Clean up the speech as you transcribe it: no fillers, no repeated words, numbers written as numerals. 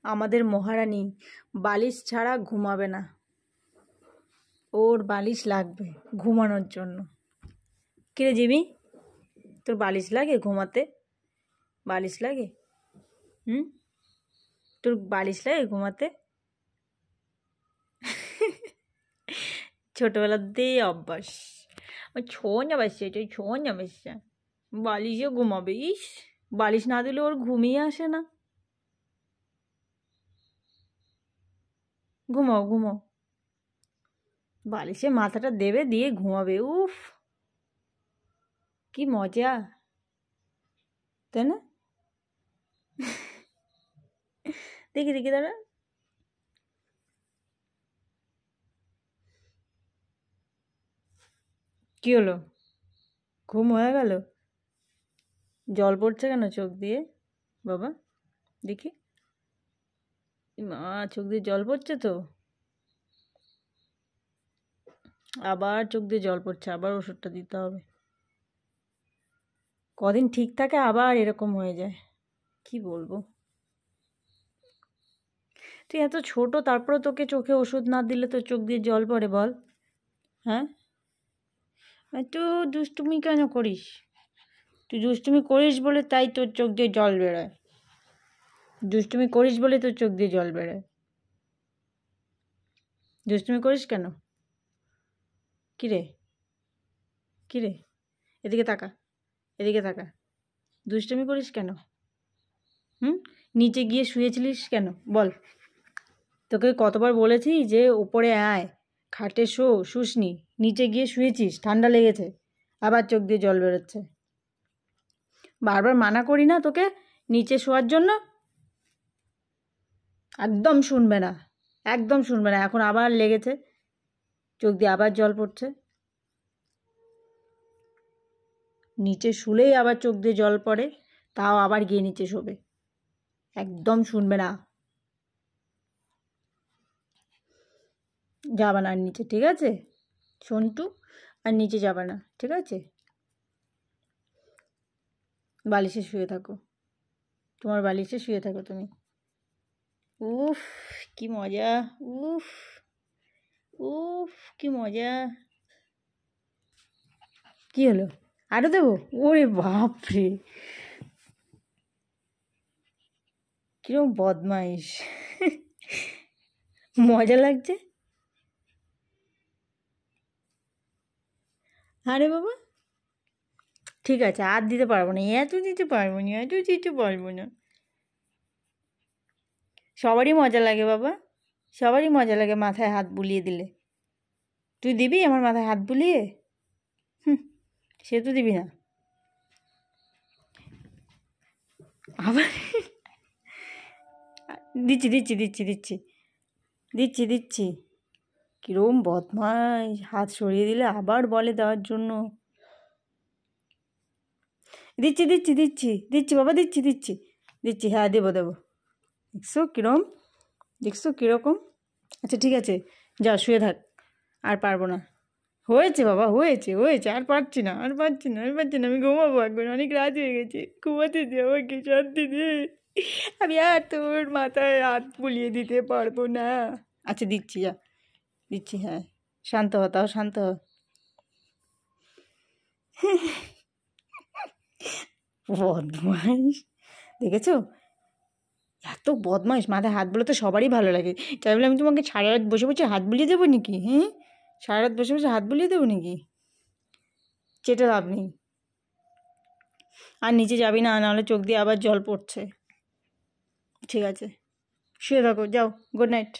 আমাদের মহারানী বালিশ ছাড়া ঘুমাবে না, ওর বালিশ লাগবে ঘুমানোর জন্য। কিরে জিমি, তোর বালিশ লাগে ঘুমাতে? বালিশ লাগে? তোর বালিশ লাগে ঘুমাতে? ছোটবেলাতেই অভ্যাস। ছোঁয়া বাসছে, এটাই ছোঁয়া বাসছে, বালিশে ঘুমাবে। ইস, বালিশ না দিলে ওর ঘুমিয়ে আসে না। ঘুমাও ঘুমাও, বালিশে মাথাটা দেবে দিয়ে ঘুমাবে। উফ, কি মজা, তাই না? দেখি দেখি দাঁড়া, কি হলো? ঘুম হয়ে গেল? জল পড়ছে কেন চোখ দিয়ে বাবা? দেখি, মা চোখ দিয়ে জল পড়ছে তো, আবার চোখ দিয়ে জল পড়ছে, আবার ওষুধটা দিতে হবে। কদিন ঠিক থাকে আবার এরকম হয়ে যায়, কি বলবো। তুই এত ছোট, তারপরে তোকে চোখে ওষুধ না দিলে তো চোখ দিয়ে জল পড়ে বল? হ্যাঁ, তুই দুষ্টুমি কেন করিস? তুই দুষ্টুমি করিস বলে তাই তোর চোখ দিয়ে জল বেরোয়। দুষ্টুমি করিস বলে তোর চোখ দিয়ে জল বেরোয়। দুষ্টুমি করিস কেন? কিরে কিরে, এদিকে তাকা, এদিকে তাকা। দুষ্টুমি করিস কেন? নিচে গিয়ে শুয়েছিলিস কেন বল? তোকে কতবার বলেছি যে উপরে আয়, খাটে শুসনি, নিচে গিয়ে শুয়েছিস, ঠান্ডা লেগেছে, আবার চোখ দিয়ে জল বেরোচ্ছে। বারবার মানা করি না তোকে নিচে শোয়ার জন্য? একদম শুনবে না, একদম শুনবে না। এখন আবার লেগেছে, চোখ দিয়ে আবার জল পড়ছে। নিচে শুলেই আবার চোখ দিয়ে জল পড়ে, তাও আবার গিয়ে নিচে শোবে। একদম শুনবে না, যাবে না আর নিচে, ঠিক আছে সন্টু? আর নিচে যাবে না, ঠিক আছে? বালিশে শুয়ে থাকো, তোমার বালিশে শুয়ে থাকো তুমি। উফ, কি মজা, উফ উফ, কি মজা। কি হলো, আরো দেবো? ওরে বাপরে, কিরকম বদমাইশ। মজা লাগছে? আরে বাবা, ঠিক আছে, আর দিতে পারবো না, এত দিতে পারবো না, এত দিতে পারবো না। সবারই মজা লাগে বাবা, সবারই মজা লাগে মাথায় হাত বুলিয়ে দিলে। তুই দিবি আমার মাথায় হাত বুলিয়ে? সে তো দিবি না। আবার দিচ্ছি দিচ্ছি দিচ্ছি দিচ্ছি দিচ্ছি দিচ্ছি। কিরম বদমাইশ, হাত সরিয়ে দিলে আবার বলে দেওয়ার জন্য। দিচ্ছি দিচ্ছি দিচ্ছি দিচ্ছি বাবা, দিচ্ছি দিচ্ছি দিচ্ছি, হ্যাঁ দেবো দেবো। দেখছো কিরম, দেখছো কীরকম? আচ্ছা ঠিক আছে, যা শুয়ে থাক, আর পারবো না। হয়েছে বাবা, হয়েছে হয়েছে, আর পারছি না, আর পারছি না, আর পারছি না, আমি ঘুমাবো এখন, অনেক রাত হয়ে গেছে, ঘুমাতে দে আমাকে, শান্তি দে। আমি আর তোর মাথায় হাত বুলিয়ে দিতে পারবো না। আচ্ছা দিচ্ছি, যা দিচ্ছি, হ্যাঁ শান্ত হ, তাও শান্ত হ। বদমাইশ, দেখেছো এত বদমাইশ, মাথায় হাত বলে তো সবারই ভালো লাগে। তাই বলে আমি তোমাকে সারা রাত বসে বসে হাত বুলিয়ে দেবো নাকি? হ্যাঁ, সারা রাত বসে বসে হাত বুলিয়ে দেবো নাকি? চেটে লাভ নেই, আর নিচে যাবি না, নাহলে চোখ দিয়ে আবার জল পড়ছে। ঠিক আছে, শুয়ে থাকো, যাও, গুড নাইট।